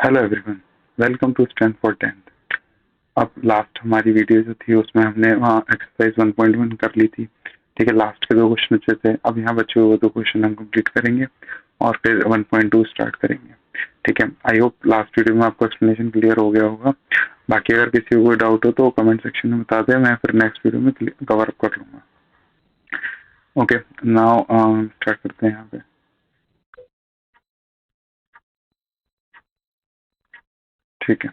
Hello everyone, welcome to strength for 10th। अब last हमारी video जो थी उसमें हमने वहाँ एक्सरसाइज 1.1 कर ली थी। ठीक है, लास्ट के 2 क्वेश्चन बचे थे। अब यहाँ बचे हुए 2 क्वेश्चन हम कंप्लीट करेंगे और फिर 1.2 स्टार्ट करेंगे। ठीक है, आई होप लास्ट वीडियो में आपको एक्सप्लेनेशन क्लियर हो गया होगा। बाकी अगर किसी को कोई डाउट हो तो कमेंट सेक्शन में बता दें, मैं फिर नेक्स्ट वीडियो में कवर अप कर लूँगा। ओके, नाउ स्टार्ट करते हैं यहाँ पे। ठीक है,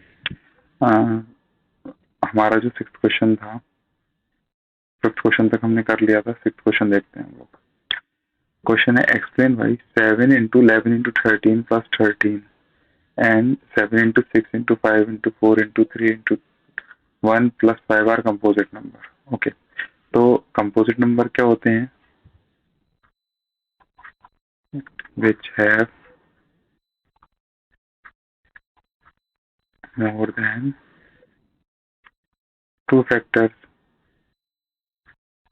हमारा जो 6th क्वेश्चन था, 5th क्वेश्चन तक हमने कर लिया था। 6th क्वेश्चन देखते हैं हम लोग। क्वेश्चन है explain why 7 into 11 into 13 plus 13 and 7 into 6 into 5 into 4 into 3 into 1 plus 5 are composite number. Okay, तो composite number क्या होते हैं? which have more than 2 factors.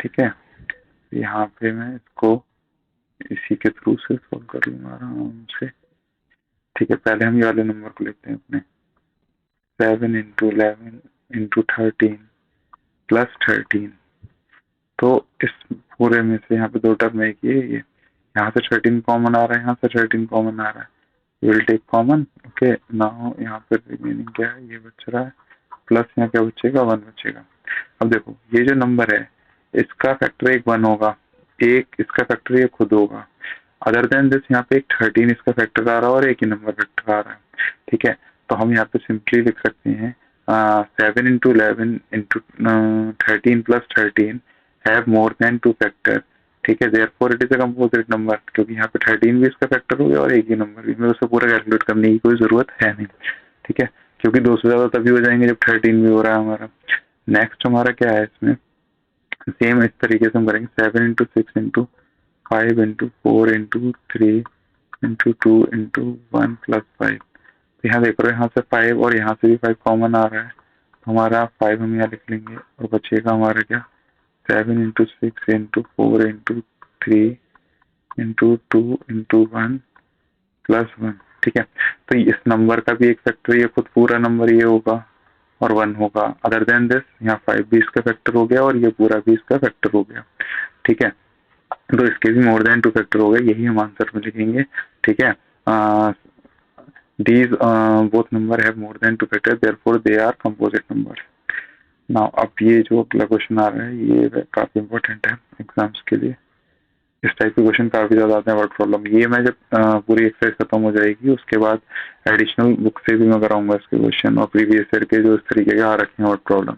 ठीक है, यहाँ पे मैं इसको इसी के थ्रू से सॉल्व कर लूंगा आराम से। ठीक है, पहले हम ये वाले नंबर को लेते हैं अपने 7 into 11 into 13 plus 13। तो इस पूरे में से यहाँ पे 2 टर्म है, ये यहाँ से 13 कॉमन आ रहा है, यहाँ से 13 कॉमन आ रहा है। You will take common. Okay, now यहाँ पे रिमेनिंग क्या है, ये बच रहा है, प्लस यहाँ क्या बचेगा, 1 बचेगा। अब देखो ये जो नंबर है इसका फैक्टर एक 1 होगा, एक इसका फैक्टर एक खुद होगा। अदर देन दिस यहाँ पे एक 13 इसका फैक्टर आ रहा है और एक ही नंबर फैक्टर आ रहा है। ठीक है, तो हम यहाँ पे सिंपली लिख सकते हैं 7 into 11 into 13 plus 13 have more than 2 factor. ठीक है, therefore it is a composite number, क्योंकि यहाँ पे 13 भी इसका फैक्टर हो गया और एक ही नंबर भी। मैं उसे पूरा कैलकुलेट करने की कोई जरूरत है नहीं। ठीक है, क्योंकि 2 से ज्यादा तभी हो जाएंगे जब 13 भी हो रहा है हमारा। नेक्स्ट हमारा क्या है इसमें, सेम इस तरीके से हम करेंगे 7 into 6 into 5 into 4 into 3 into 2 into 1 plus 5। तो यहाँ देख रहे हो, यहाँ से 5 और यहाँ से भी 5 कॉमन आ रहा है, तो हमारा 5 हम यहाँ लिख लेंगे और बचेगा हमारा क्या, 7 into 6 into 4 into 3 into 2 into 1 plus 1। ठीक है, तो इस नंबर का भी एक फैक्टर, ये खुद पूरा नंबर ये होगा और 1 होगा। अदर देन दिस यहाँ 5 भी इसका फैक्टर हो गया और ये पूरा भी इसका फैक्टर हो गया। ठीक है, तो इसके भी मोर देन 2 फैक्टर हो गए, यही हम आंसर में लिखेंगे। ठीक है, these both number have more than 2 factors, therefore they are composite numbers. Now अब ये जो अगला क्वेश्चन आ रहा है ये काफी इंपॉर्टेंट है एग्जाम्स के लिए। इस टाइप के क्वेश्चन काफी ज्यादा आते हैं, वर्ड प्रॉब्लम। ये मैं जब पूरी एक्सरसाइज खत्म हो जाएगी उसके बाद एडिशनल बुक से भी मैं कराऊंगा इसके क्वेश्चन, और प्रीवियस ईयर के जो इस तरीके के आ रखे हैं वर्ड प्रॉब्लम।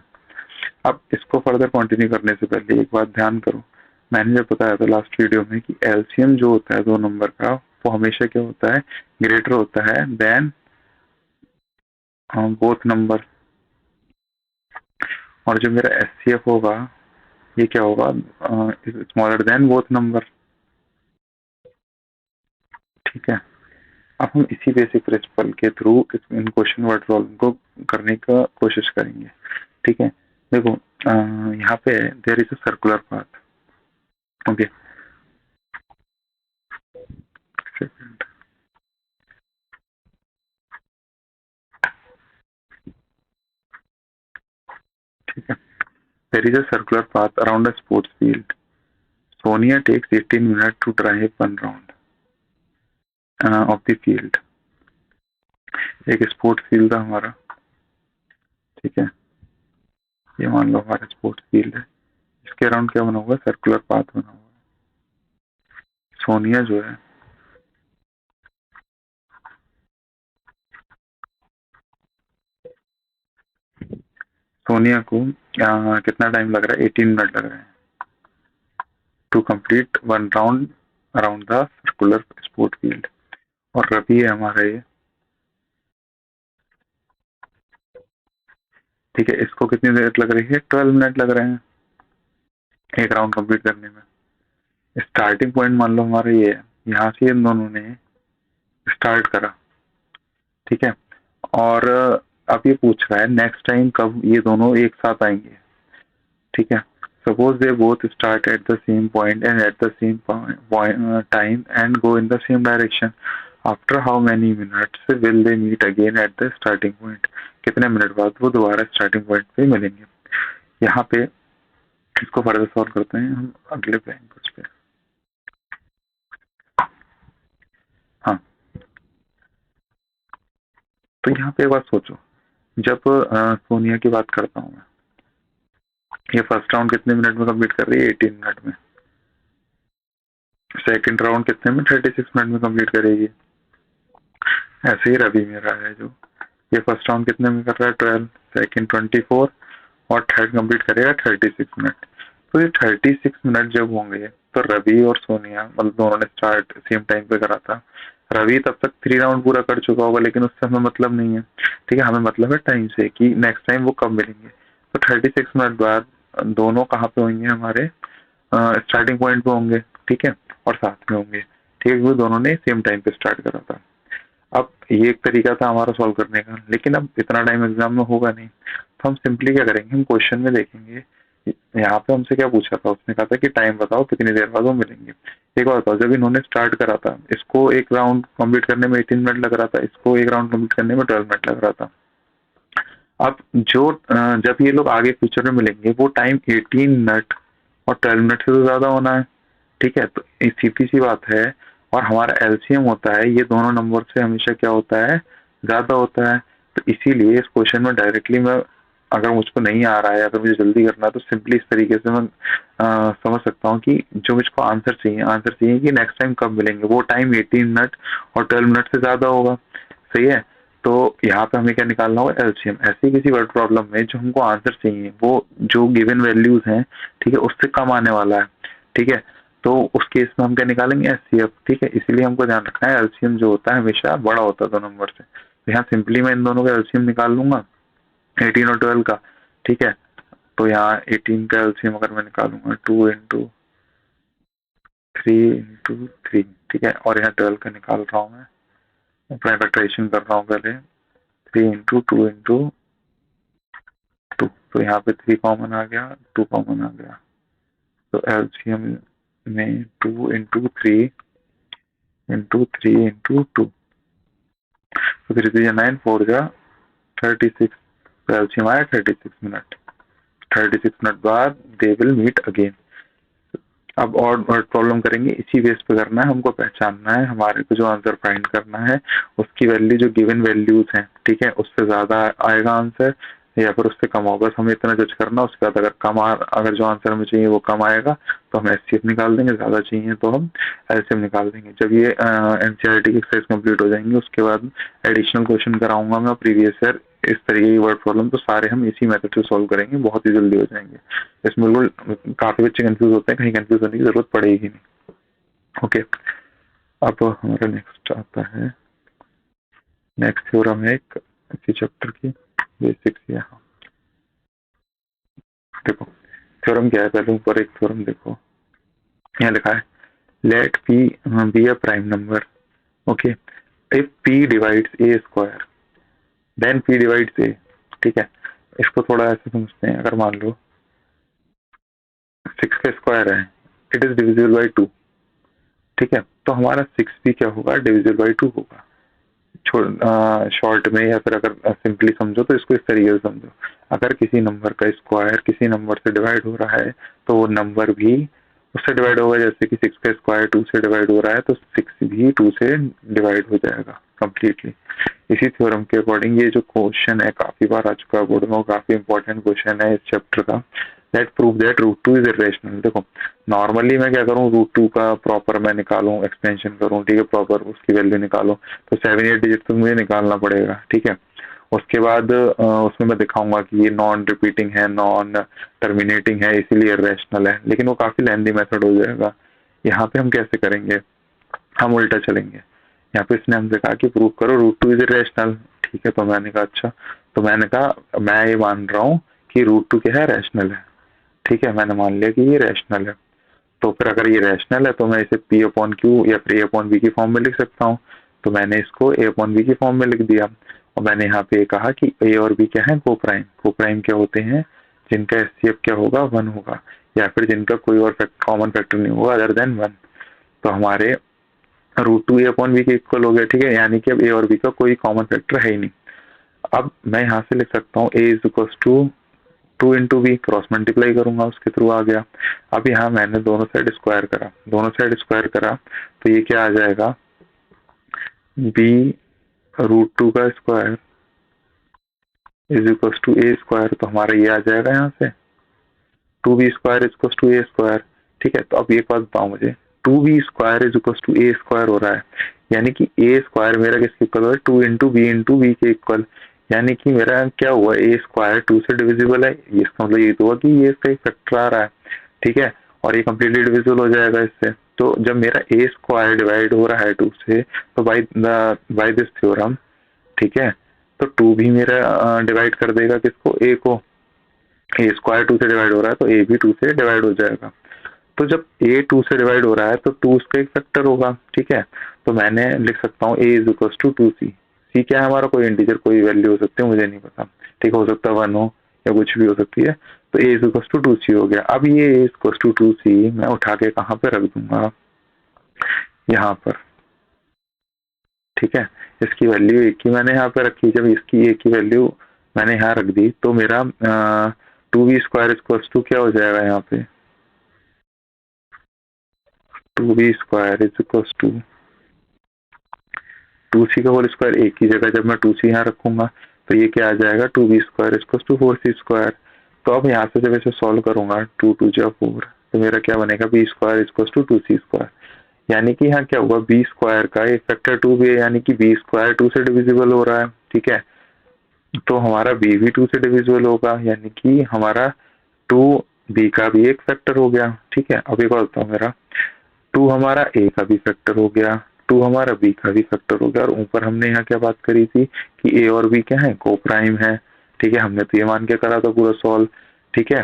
अब इसको फर्दर कंटिन्यू करने से पहले एक बात ध्यान करो, मैंने जब बताया था लास्ट वीडियो में कि एलसीएम जो होता है 2 नंबर का वो हमेशा क्या होता है, ग्रेटर होता है देन बोथ नंबर। और जो मेरा एचसीएफ होगा ये क्या होगा, स्मॉलर देन बोथ नंबर। ठीक है, अब हम इसी बेसिक प्रिंसिपल के थ्रू इन क्वेश्चन वर्ड प्रॉब्लम को करने का कोशिश करेंगे। ठीक है, देखो यहाँ पे there is a circular path. Okay, ठीक है, there is a circular path around a sports field. Sonia takes 18 minute to drive 1 round of the field. एक स्पोर्ट्स फील्ड था हमारा। ठीक है, ये मान लो हमारा स्पोर्ट्स फील्ड है, इसके अराउंड क्या बना हुआ है, सर्कुलर पाथ बना हुआ है। सोनिया जो है सोनिया को कितना टाइम लग रहा है, 18 मिनट लग रहे हैं to complete 1 round around the circular sport field. और रवि है हमारा ये। ठीक है, इसको कितनी देर लग रही है, 12 मिनट लग रहे हैं एक राउंड कंप्लीट करने में। स्टार्टिंग पॉइंट मान लो हमारा ये है, यहाँ से इन दोनों ने स्टार्ट करा। ठीक है, और अब ये पूछ रहा है नेक्स्ट टाइम कब ये दोनों एक साथ आएंगे। ठीक है, suppose they both start at the same point and at the same time and go in the same direction. After how many minutes will they meet again at the starting point, कितने minute बाद वो दोबारा starting point पे मिलेंगे। यहाँ पे इसको further solve करते हैं हम अगले ब्लैंक पेज पे। हाँ, तो यहाँ पे एक बात सोचो, जब सोनिया की बात करता हूँ मैं, ये फर्स्ट राउंड कितने मिनट में कंप्लीट कर रही है? 18 मिनट में। सेकंड राउंड कितने में? 36 मिनट में कंप्लीट करेगी। ऐसे ही रवि मेरा है जो ये फर्स्ट राउंड कितने में कर रहा है? 12, सेकंड 24 और थर्ड कंप्लीट करेगा 36 मिनट। तो ये 36 मिनट जब होंगे तो रवि और सोनिया मतलब दोनों ने स्टार्ट सेम टाइम पे करा था। रवि तब तक 3 राउंड पूरा कर चुका होगा, लेकिन उससे हमें मतलब नहीं है, ठीक है। हमें मतलब है टाइम से कि नेक्स्ट टाइम वो कब मिलेंगे। तो 36 मिनट बाद दोनों कहाँ पे होंगे? हमारे स्टार्टिंग पॉइंट पे होंगे, ठीक है, और साथ में होंगे, ठीक है, वो दोनों ने सेम टाइम पे स्टार्ट करा था। अब ये एक तरीका था हमारा सॉल्व करने का, लेकिन अब इतना टाइम एग्जाम में होगा नहीं, तो हम सिंपली क्या करेंगे, हम क्वेश्चन में देखेंगे यहाँ पे हमसे क्या पूछा था। उसने कहा था कि टाइम बताओ कितनी देर बाद वो मिलेंगे। एक बार बताओ, जब इन्होंने स्टार्ट करा था, इसको एक राउंड कंप्लीट करने में 18 मिनट लग रहा था, इसको एक राउंड कंप्लीट करने में 12 मिनट लग रहा था। अब जो जब ये लोग आगे फ्यूचर में मिलेंगे वो टाइम 18 मिनट और 12 मिनट से तो ज्यादा होना है, ठीक है। तो सीधी सी बात है, और हमारा एलसीएम होता है ये दोनों नंबर से हमेशा क्या होता है? ज्यादा होता है। तो इसीलिए इस क्वेश्चन में डायरेक्टली मैं, अगर मुझको नहीं आ रहा है, अगर मुझे जल्दी करना है, तो सिंपली इस तरीके से मैं समझ सकता हूँ कि जो मुझको आंसर चाहिए कि नेक्स्ट टाइम कब मिलेंगे, वो टाइम 18 मिनट और 12 मिनट से ज्यादा होगा। सही है। तो यहाँ पे हमें क्या निकालना होगा? एलसीएम। ऐसी किसी वर्ड प्रॉब्लम में जो हमको आंसर चाहिए वो जो गिवन वैल्यूज हैं, ठीक है, उससे कम आने वाला है, ठीक है, तो उस केस में हम क्या निकालेंगे? एचसीएफ, ठीक है। इसीलिए हमको ध्यान रखना है एलसीएम जो होता है हमेशा बड़ा होता है 2 नंबर से। तो यहाँ सिंपली मैं इन दोनों का एलसीएम निकाल लूंगा, 18 और 12 का, ठीक है। तो यहाँ 18 का एलसीएम अगर मैं निकालूंगा 2 इंटू 3 इंटू 3, ठीक है, और यहाँ 12 का निकाल रहा हूँ मैं, फैक्टराइजेशन कर रहा हूँ पहले, 3 इंटू 2 इंटू 2, तो यहाँ पे 3 कॉमन आ गया, 2 कॉमन आ गया, तो एलसीएम में 2 इंटू 3 इंटू 3 इंटू 2, तो 3 3 9, 4 जा 36, तो एलसीएम आया 36 मिनट। 36 मिनट बाद दे विल मीट अगेन। अब और वर्ड प्रॉब्लम करेंगे, इसी बेस पे करना है, हमको पहचानना है हमारे को जो आंसर फाइंड करना है उसकी वैल्यू जो गिवन वैल्यूज हैं, ठीक है, उससे ज्यादा आएगा आंसर या फिर उससे कम होगा। बस हमें इतना जज करना, उसके बाद अगर जो आंसर हमें चाहिए वो कम आएगा तो हम एचसीएफ निकाल देंगे, ज्यादा चाहिए तो हम एलसीएम निकाल देंगे। जब ये एनसीईआरटी की एक्सरसाइज कंप्लीट हो जाएंगे उसके बाद एडिशनल क्वेश्चन कराऊंगा मैं प्रीवियस ईयर, इस तरीके की वर्ड प्रॉब्लम तो सारे हम इसी मेथड से सॉल्व करेंगे, बहुत ही जल्दी हो जाएंगे। इसमें बिल्कुल काफी बच्चे कंफ्यूज होते हैं, कहीं कंफ्यूज होने की जरूरत पड़ेगी नहीं। ओके, अब हमारा नेक्स्ट आता है, नेक्स्ट थ्योरम है एक इसी चैप्टर की बेसिक्स। यहाँ देखो थ्योरम क्या है, पहले ऊपर एक थ्योरम देखो, यहाँ लिखा है let P be a prime number, okay, if P divides A square then P divides A, ठीक है। इसको थोड़ा ऐसे समझते हैं, अगर मान लो 6 का स्क्वायर है, इट इज डिविजिबल बाई 2, ठीक है, तो हमारा 6 भी क्या होगा? डिविजिबल बाई 2 होगा। शॉर्ट में या फिर अगर सिंपली समझो तो इसको इस तरीके से समझो, अगर किसी नंबर का स्क्वायर किसी नंबर से डिवाइड हो रहा है तो वो नंबर भी उससे डिवाइड होगा। जैसे कि 6 का स्क्वायर 2 से डिवाइड हो रहा है तो 6 भी 2 से डिवाइड हो जाएगा कंप्लीटली। इसी थ्योरम के अकॉर्डिंग ये जो क्वेश्चन है काफी बार आ चुका है बोर्ड में, काफी इंपॉर्टेंट क्वेश्चन है इस चैप्टर का, that prove that root 2 is irrational. देखो नॉर्मली मैं क्या करूँ, रूट 2 का प्रॉपर मैं निकालूं, एक्सपेंशन करूं, ठीक है, प्रॉपर उसकी वैल्यू निकालूं, तो 7-8 डिजिट तक मुझे निकालना पड़ेगा, ठीक है। उसके बाद उसमें मैं दिखाऊंगा कि ये नॉन रिपीटिंग है, नॉन टर्मिनेटिंग है, इसीलिए इरेशनल है, लेकिन वो काफी लेंथी मेथड हो जाएगा। यहाँ पे हम कैसे करेंगे, हम उल्टा चलेंगे। यहाँ पे इसने हमसे कहा कि प्रूव करो रूट 2 इज इरेशनल, ठीक है, तो मैंने कहा अच्छा, तो मैंने कहा मैं ये मान रहा हूँ कि रूट 2 क्या है? रैशनल है, ठीक है, मैंने मान लिया कि ये रैशनल है। तो फिर अगर ये रैशनल है तो मैं इसे पी अपॉन क्यू या फिर ए अपॉन बी की फॉर्म में लिख सकता हूँ, तो मैंने इसको ए अपॉन बी की फॉर्म में लिख दिया। और मैंने यहाँ पे कहा कि ए और बी क्या है? को प्राइम क्या होते हैं? जिनका एचसीएफ क्या होगा? 1 होगा, या फिर जिनका कोई और कॉमन फैक्टर नहीं होगा अदर देन 1। तो हमारे रूट 2 ए अपॉन बी के इक्वल हो गया, ठीक है, यानी कि अब ए और बी का कोई कॉमन फैक्टर है ही नहीं। अब मैं यहाँ से लिख सकता हूँ A is equal to 2 into B, cross multiply करूंगा उसके थ्रू आ गया। अब यहाँ मैंने दोनों साइड स्क्वायर करा, दोनों साइड स्क्वायर करा तो ये क्या आ जाएगा, बी रूट 2 का square is equal to A square, तो हमारा ये आ जाएगा यहाँ से 2b square is equal to A square, ठीक है। तो अब एक बात बताओ मुझे, 2b square is equal to A square हो रहा है, यानी कि ए स्क्वायर मेरा किसके इक्वल है, 2 इंटू बी के इक्वल, यानी कि मेरा क्या हुआ, ए स्क्वायर 2 से डिविजिबल है, ये इसका मतलब ये तो हुआ कि ये इसका एक फैक्टर आ रहा है, ठीक है, और ये कम्प्लीटली डिविजिबल हो जाएगा इससे। तो जब मेरा ए स्क्वायर डिवाइड हो रहा है 2 से, तो बाई दिस थ्योरम, ठीक है, तो 2 भी मेरा डिवाइड कर देगा किसको, ए को, ए स्क्वायर 2 से डिवाइड हो रहा है तो ए भी 2 से डिवाइड हो जाएगा। तो जब ए 2 से डिवाइड हो रहा है तो 2 उसका एक फैक्टर होगा, ठीक है। तो मैंने लिख सकता हूँ A is equal to 2c, सी क्या है हमारा, कोई इंटीजर कोई वैल्यू हो सकती है, मुझे नहीं पता, ठीक, हो सकता है 1 हो या कुछ भी हो सकती है। तो A is equal to 2c हो गया। अब ये ए इक्वल टू 2c मैं उठा के कहाँ पे रख दूंगा, यहाँ पर, ठीक है। इसकी वैल्यू एक ही मैंने यहाँ पे रखी, जब इसकी एक ही वैल्यू मैंने यहाँ रख दी तो मेरा 2b स्क्वायर इक्वल टू क्या हो जाएगा, यहाँ पे 2b square is equal to 2c का होल स्क्वायर, एक ही जगह जब मैं 2c यहाँ रखूंगा तो ये क्या आ जाएगा, 2b square equal to 4c square. तो अब यहाँ से जब इसे सॉल्व करूंगा 2 2 जा 4, तो मेरा क्या बनेगा, b square equal to 2c square, यानी कि यहाँ क्या हुआ, b स्क्वायर का एक फैक्टर 2 भी है, यानी कि b स्क्वायर 2 से डिविजिबल हो रहा है, ठीक है। तो हमारा b भी 2 से डिविजिबल होगा, यानी कि हमारा 2 b का भी एक फैक्टर हो गया, ठीक है। अब एक बात बताओ, मेरा 2 हमारा a का भी फैक्टर हो गया, 2 हमारा b का भी फैक्टर हो गया, और ऊपर हमने यहाँ क्या बात करी थी कि a और b क्या है, को प्राइम है, ठीक है, हमने तो ये मान के करा था पूरा सॉल्व, ठीक है।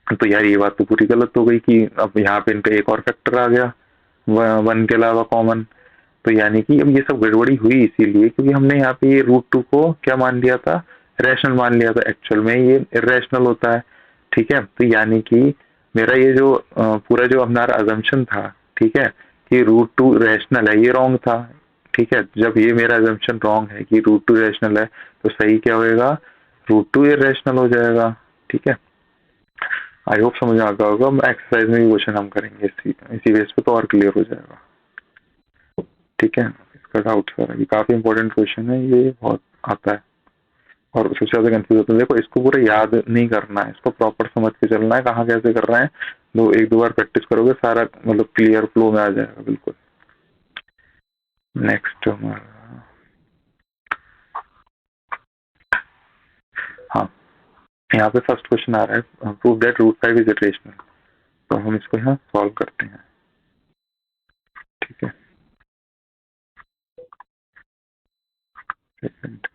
तो यार ये बात तो पूरी गलत हो गई कि अब यहाँ पे इनका एक और फैक्टर आ गया 1 के अलावा कॉमन। तो यानी कि अब ये सब गड़बड़ी हुई इसीलिए क्योंकि हमने यहाँ पे ये रूट 2 को क्या मान लिया था, रैशनल मान लिया था, एक्चुअल में ये इरेशनल होता है, ठीक है। तो यानी कि मेरा ये जो पूरा जो हमारा अजम्पशन था, ठीक है, कि रूट 2 रैशनल है, ये रॉन्ग था, ठीक है। जब ये मेरा अजम्पशन रॉन्ग है कि रूट 2 रैशनल है तो सही क्या होएगा, रूट 2 इरेशनल हो जाएगा, ठीक है। आई होप समझ आ गया होगा, एक्सरसाइज में भी क्वेश्चन हम करेंगे इसी बेस पे तो और क्लियर हो जाएगा, ठीक है। इसका डाउट सर, ये काफी इंपॉर्टेंट क्वेश्चन है, ये बहुत आता है और सबसे ज्यादा कंफ्यूज होता है। देखो इसको पूरा याद नहीं करना है, इसको प्रॉपर समझ के चलना है, कहाँ कैसे कर रहे हैं, एक दो बार प्रैक्टिस करोगे सारा मतलब क्लियर फ्लो में आ जाएगा बिल्कुल। नेक्स्ट हमारा, हाँ, यहाँ पे फर्स्ट क्वेश्चन आ रहा है, प्रूव दैट रूट 5 इज इटरेशनल। तो हम इसको यहाँ सॉल्व करते हैं, ठीक है। Second,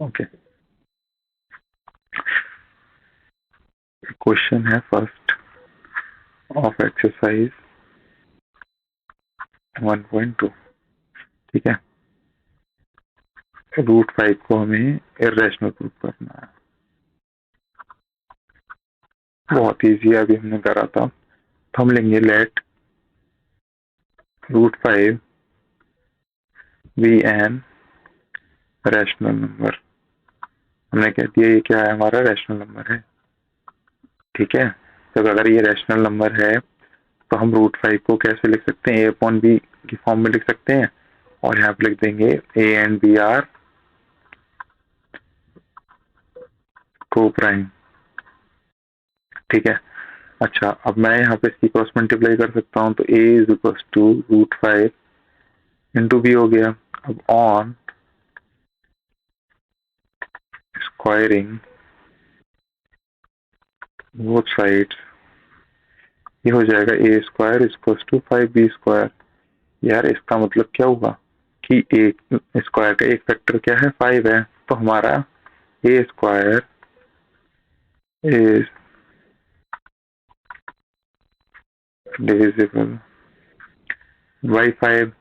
okay. क्वेश्चन है फर्स्ट ऑफ एक्सरसाइज 1.2, ठीक है। रूट 5 को हमें इरेशनल प्रूव करना है, बहुत इजी है, अभी हमने करा था। तो हम लेंगे let root 5 be an rational number, हमने कह दिया ये क्या है, हमारा रैशनल नंबर है, ठीक है। तो अगर ये रैशनल नंबर है तो हम रूट 5 को कैसे लिख सकते हैं, ए अपॉन बी की फॉर्म में लिख सकते हैं, और यहाँ पे लिख देंगे A and B are coprime, ठीक है। अच्छा, अब मैं यहाँ पे इसकी क्रॉस मल्टीप्लाई कर सकता हूँ, तो A is equal to root 5 into B हो गया। अब ऑन स्क्वायरिंग बोथ साइड्स, ये हो जाएगा A square equal to 5b square. यार इसका मतलब क्या हुआ कि एक स्क्वायर का एक फैक्टर क्या है, 5 है, तो हमारा ए स्क्वायर is divisible by 5,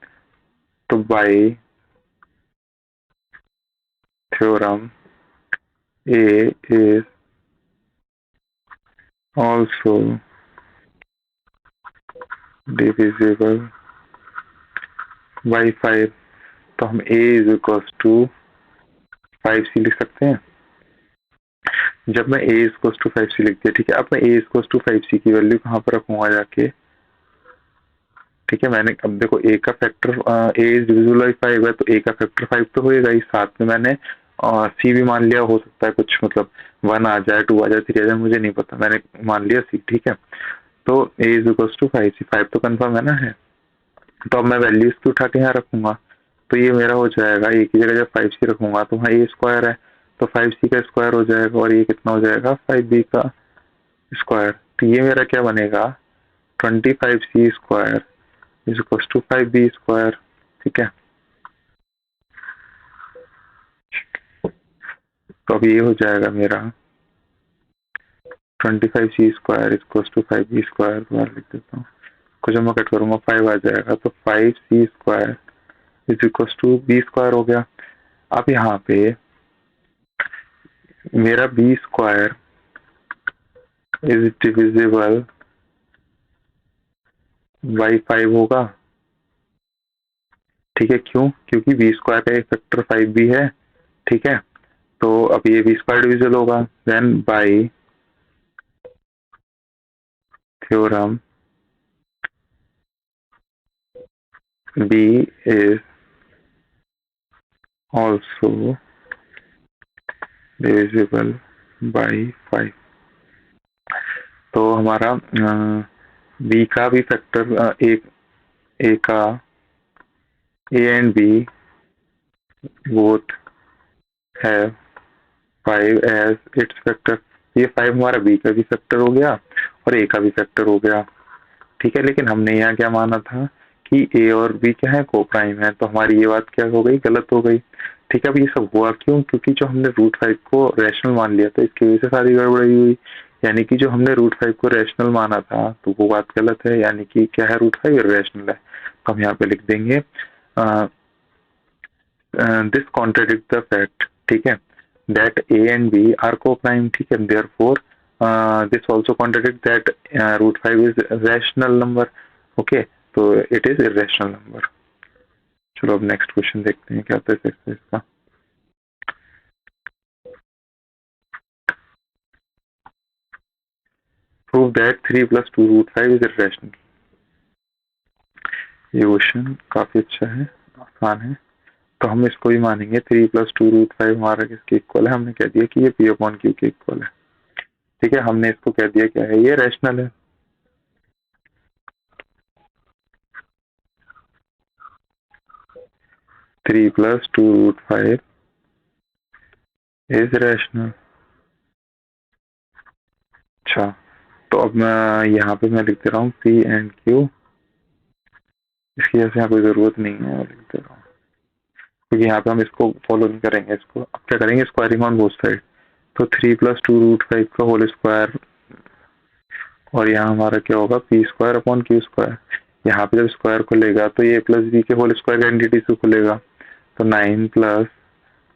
तो by theorem A is also divisible by 5, तो हम A is equals to 5C लिख सकते हैं। जब मैं A is equals to 5C लिख दिया, ठीक है। अब मैं A is equals to 5C की वैल्यू कहाँ पर रखूंगा जाके, ठीक है। मैंने अब देखो A का factor A is divisible by 5 है, तो A का फैक्टर 5 तो होएगा ही, साथ में मैंने C भी मान लिया, हो सकता है कुछ मतलब 1 आ जाए, 2 आ जाए, 3 आ जाए, मुझे नहीं पता, मैंने मान लिया C, ठीक है। तो A is equals to 5C, 5 तो कंफर्म है ना, है। तो अब मैं वैल्यू इसकी उठा के यहाँ रखूंगा, तो ये मेरा हो जाएगा A की जगह जब 5C रखूंगा तो वहाँ A स्क्वायर है, तो 5C का स्क्वायर हो जाएगा, और ये कितना हो जाएगा 5B का स्क्वायर। तो ये मेरा क्या बनेगा 25C square is equal to 5B square, ठीक है। तो अब ये हो जाएगा मेरा 25C square is equal to 5B square, बार लिख देता हूँ, को जब मैं कट करूंगा 5 आ जाएगा, तो 5C square is equal to B square हो गया। अब यहाँ पे मेरा B square is divisible by 5 होगा, ठीक है। क्यों? क्योंकि B स्क्वायर का एक फैक्टर 5B है, ठीक है। तो अब ये B स्क्वायर डिविजिबल होगा, then by theorem B is also divisible by 5। तो हमारा B का भी फैक्टर A का A and B both have 5 as its factor. ये 5 हमारा B का भी फैक्टर हो गया और A का भी फैक्टर हो गया, ठीक है। लेकिन हमने यहाँ क्या माना था कि A और B क्या है, को प्राइम है, तो हमारी ये बात क्या हो गई, गलत हो गई, ठीक है। अब ये सब हुआ क्यों? क्योंकि जो हमने √5 को रैशनल मान लिया था, इसकी वजह से सारी गड़बड़ी हुई। यानी कि जो हमने √5 को रैशनल माना था, तो वो बात गलत है, यानी कि क्या है, √5 रैशनल है। तो हम यहाँ पे लिख देंगे दिस कॉन्ट्रडिक्ट द फैक्ट, ठीक है, that A and B are coprime, ठीक है। Therefore this also contradict that √5 is a rational number, okay, तो it is irrational number। चलो अब नेक्स्ट क्वेश्चन देखते हैं क्या होता है एक्सरसाइज का। Prove that 3 + 2√5 is irrational। ये क्वेश्चन काफी अच्छा है, आसान है, तो हम इसको भी मानेंगे 3 + 2√5 हमारा किसके इक्वल है, हमने कह दिया कि ये P/Q के इक्वल है, ठीक है। हमने इसको कह दिया क्या है, ये रैशनल है। 3 + 2√5 इज रैशनल। अच्छा, तो अब मैं यहाँ पे मैं लिख दे रहा हूँ P/Q, इसकी वजह से यहाँ कोई जरूरत नहीं है, लिख दे रहा हूँ, क्योंकि यहाँ पे हम इसको फॉलो नहीं करेंगे। इसको अब क्या करेंगे, स्क्वायरिंग ऑन बोथ साइड, तो 3 + 2√5 का होल स्क्वायर, और यहाँ हमारा क्या होगा P²/Q²। यहाँ पे जब स्क्वायर खुलेगा तो ये +B के होल स्क्वायर आइडेंटिटी से खुलेगा, तो 9 +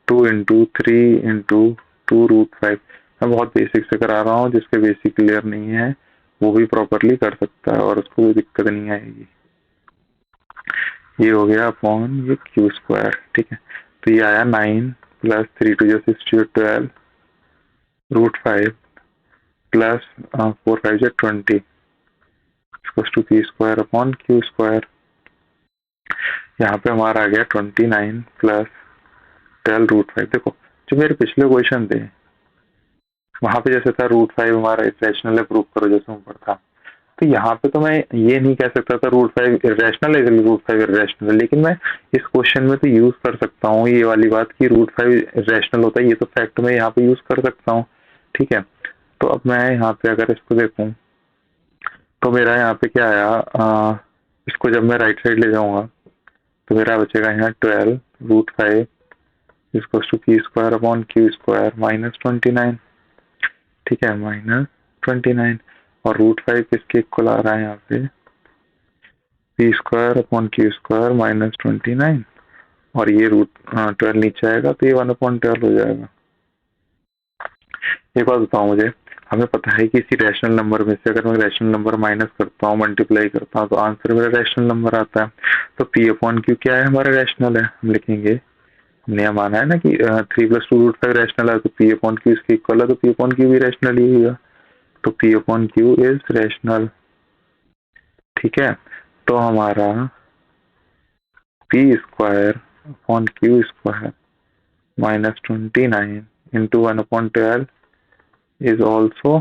2 × 3 × 2√5। मैं बहुत बेसिक से करा रहा हूँ, जिसके बेसिक क्लियर नहीं है वो भी प्रॉपरली कर सकता है और उसको कोई दिक्कत नहीं आएगी। ये हो गया अपॉन ये Q², ठीक है। तो ये आया 9 + 3 × 2 = 6 = 12 √5 प्लस 4 × 5 = 20 = P²/Q²। यहाँ पे हमारा आ गया 29 + 12 √5। देखो जो मेरे पिछले क्वेश्चन थे वहां पे जैसे था √5 हमारा रैशनल है, प्रूव करो, जैसे ऊपर था, तो यहाँ पे तो मैं ये नहीं कह सकता था √5 इररेशनल है, √5 इररेशनल है, लेकिन मैं इस क्वेश्चन में तो यूज कर सकता हूँ ये वाली बात कि √5 इररेशनल होता है, ये तो फैक्ट में यहाँ पे यूज कर सकता हूँ, ठीक है। तो अब मैं यहाँ पे अगर इसको देखूं तो मेरा यहाँ पे क्या आया, इसको जब मैं राइट साइड ले जाऊंगा तो मेरा बचेगा यहाँ 12 √5 = P²/Q² - 29। ठीक है, -29 और √5 किसके इक्वल आ रहा है यहाँ पे, p² -29 और ये √12 नीचे आएगा तो ये 1/12 हो जाएगा। एक बात बताओ मुझे, हमें पता है कि किसी रैशनल नंबर में से अगर मैं रैशनल नंबर माइनस करता हूँ, मल्टीप्लाई करता हूँ तो आंसर मेरा रैशनल नंबर आता है। तो p/q क्या है, हमारा रैशनल है। हम लिखेंगे, हमने यहाँ माना है ना कि 3 + 2 √5 रैशनल है, तो p/q इसके इक्वल है, तो p/q भी रैशनल ही होगा। तो p/q इज रैशनल। ठीक है, तो हमारा p² q² -29 into 1/12 is also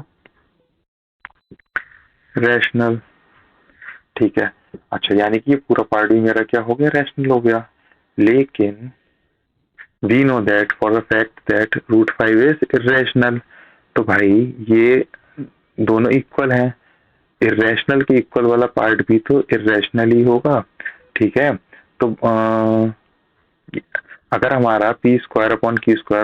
rational. ठीक है, अच्छा यानी कि ये पूरा पार्ट भी मेरा क्या हो गया, रैशनल हो गया। लेकिन we know that for the fact that √5 is irrational. तो भाई ये दोनों इक्वल हैं, इर्रेशनल के इक्वल वाला पार्ट भी तो इर्रेशनल ही होगा। ठीक है, तो अगर हमारा p² q²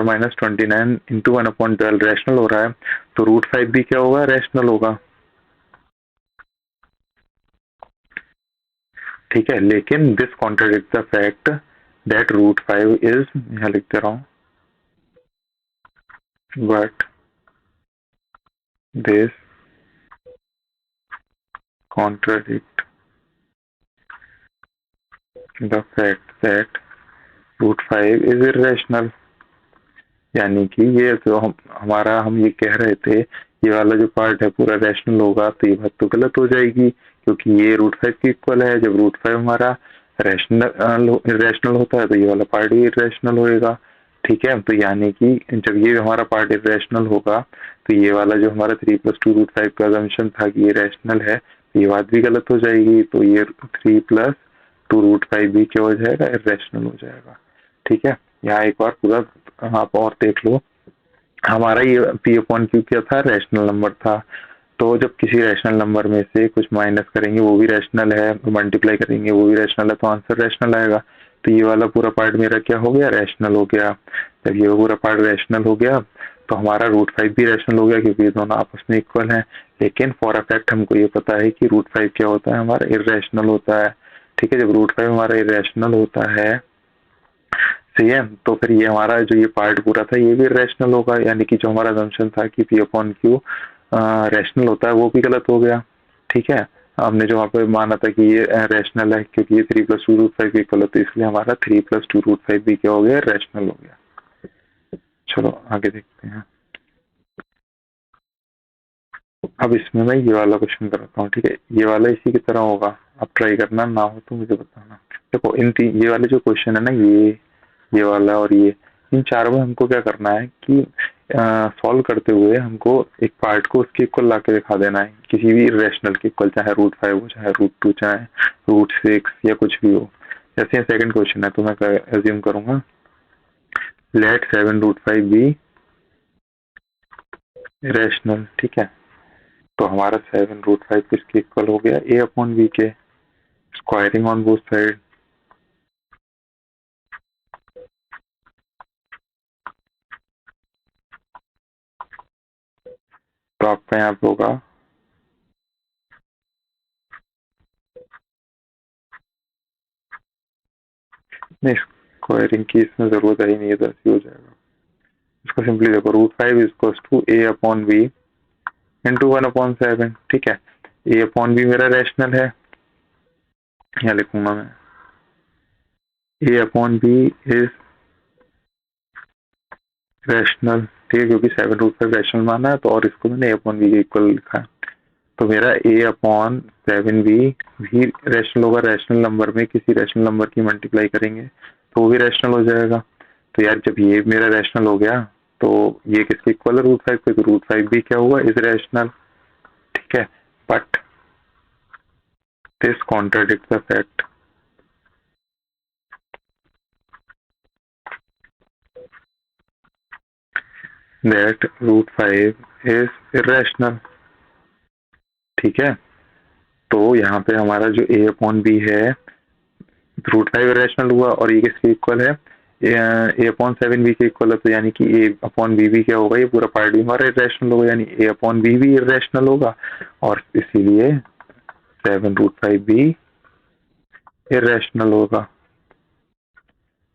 -29 इंटू 1/12 रैशनल हो रहा है तो √5 भी क्या होगा, रैशनल होगा। ठीक है, लेकिन this contradict the fact that √5 is, यहाँ लिख दे रहा हूँ, but this contradict the fact that √5 is irrational. यानी कि ये जो हमारा हम ये कह रहे थे, ये वाला जो पार्ट है पूरा रैशनल होगा, तो ये बात तो गलत हो जाएगी क्योंकि ये √5 के इक्वल है। जब √5 हमारा रैशनल होता है तो ये वाला पार्ट भी इरेशनल होएगा। ठीक है, तो यानी कि जब ये हमारा पार्ट इरेशनल होगा तो ये वाला जो हमारा 3 + 2 √5 का असम्पशन था कि ये रैशनल है, तो ये बात भी गलत हो जाएगी। तो ये 3 + 2 √5 भी क्या हो जाएगा, इरेशनल हो जाएगा। ठीक है, यहाँ एक बार पूरा आप और देख लो, हमारा ये p/q क्या था, रैशनल नंबर था। तो जब किसी रैशनल नंबर में से कुछ माइनस करेंगे वो भी रैशनल है, मल्टीप्लाई करेंगे वो भी रैशनल है, तो आंसर रैशनल आएगा। तो ये वाला पूरा पार्ट मेरा क्या हो गया, रैशनल हो गया। जब ये पूरा पार्ट रैशनल हो गया तो हमारा √5 भी रैशनल हो गया क्योंकि ये दोनों आपस में इक्वल हैं। लेकिन फॉर अ फैक्ट हमको ये पता है कि √5 क्या होता है, हमारा इरेशनल होता है। ठीक है, जब √5 हमारा इरेशनल होता है, सही है, तो फिर ये हमारा जो ये पार्ट पूरा था ये भी रैशनल होगा। यानी कि जो हमारा असम्पशन था कि p/q रैशनल होता है वो भी गलत हो गया। ठीक है, हमने जो वहाँ पे माना था कि ये रैशनल है क्योंकि ये 3 + 2 √5 के इक्वल है, तो इसलिए हमारा 3 + 2 √5 भी क्या हो गया, रैशनल हो गया। चलो आगे देखते हैं। अब इसमें मैं ये वाला क्वेश्चन कराता हूँ। ठीक है, ये वाला इसी की तरह होगा, आप ट्राई करना, ना हो तो मुझे बताना। देखो ये वाले जो क्वेश्चन है ना, ये वाला और ये, इन चारों में हमको क्या करना है कि सॉल्व करते हुए हमको एक पार्ट को उसके इक्वल ला के दिखा देना है, किसी भी रैशनल के इक्वल, चाहे √5 हो, चाहे √2, चाहे √6 या कुछ भी हो। जैसे सेकंड क्वेश्चन है तो मैं एज्यूम करूंगा, लेट 7√5 बी रैशनल। ठीक है, तो हमारा 7√5 किसके इक्वल हो गया, a/b के, स्क्वायरिंग ऑन बोथ साइड। तो आपका यहाँ पे होगा नहीं, स्क्वायरिंग की इसमें जरूरत ही नहीं है, तो ऐसे हो जाएगा। इसको सिंपली देखो, √5 इक्वल्स टू a/b इंटू 1/7। ठीक है, a/b मेरा रैशनल है, यहाँ लिखूंगा मैं a/b इज रैशनल। ठीक है, क्योंकि 7√5 रैशनल माना है तो, और इसको मैंने a/b के इक्वल लिखा है, तो मेरा a/7b भी रैशनल होगा। रैशनल नंबर में किसी रैशनल नंबर की मल्टीप्लाई करेंगे तो वो भी रैशनल हो जाएगा। तो यार जब ये मेरा रैशनल हो गया तो ये किसके इक्वल है, √5 पे, तो √5 भी क्या हुआ, इज रैशनल। ठीक है, but this contradict the fact that √5 is irrational. ठीक है, तो यहाँ पे हमारा जो a/b है, √5 इरेशनल हुआ और ये किसके इक्वल है, a/7 b के इक्वल है, तो यानी कि a/b भी क्या होगा, ये पूरा पार्ट भी हमारा इरेशनल होगा, यानी a/b भी इरेशनल होगा और इसीलिए 7√5b इरेशनल होगा।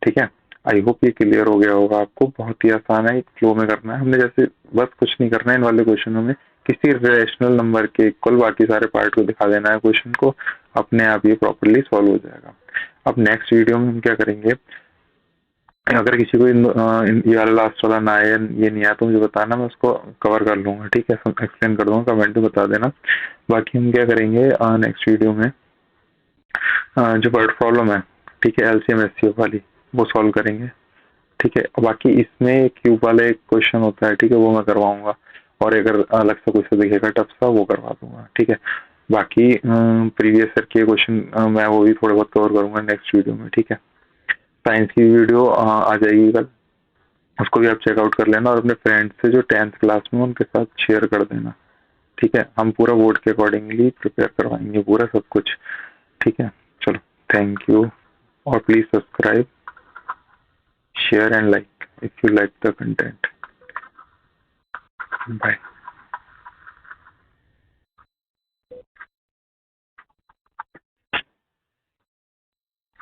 ठीक है, आई होप ये क्लियर हो गया होगा आपको। बहुत ही आसान है, फ्लो में करना है हमने, जैसे बस कुछ नहीं करना है इन वाले क्वेश्चनों में, किसी रैशनल नंबर के इक्वल बाकी सारे पार्ट को दिखा देना है क्वेश्चन को, अपने आप ये प्रॉपर्ली सॉल्व हो जाएगा। अब नेक्स्ट वीडियो में हम क्या करेंगे, अगर किसी को ये वाला लास्ट वाला ना आए, ये नहीं आया तो मुझे बताना, मैं उसको कवर कर लूंगा। ठीक है, एक्सप्लेन कर दूंगा, कमेंट में बता देना। बाकी हम क्या करेंगे नेक्स्ट वीडियो में, जो वर्ड प्रॉब्लम है, ठीक है, एलसीएम एचसीएफ वाली, वो सॉल्व करेंगे। ठीक है, बाकी इसमें क्यूब वाला एक क्वेश्चन होता है, ठीक है, वो मैं करवाऊंगा, और अगर अलग से कुछ दिखेगा टफ सा वो करवा दूंगा। ठीक है, बाकी प्रीवियस ईयर के क्वेश्चन मैं वो भी थोड़े बहुत कवर करूंगा नेक्स्ट वीडियो में। ठीक है, साइंस की वीडियो आ जाएगी कल, उसको भी आप चेकआउट कर लेना और अपने फ्रेंड्स से जो 10th क्लास में उनके साथ शेयर कर देना। ठीक है, हम पूरा बोर्ड के अकॉर्डिंगली प्रिपेयर करवाएंगे पूरा सब कुछ। ठीक है, चलो, थैंक यू, और please subscribe, share and like if you like the content. Bye.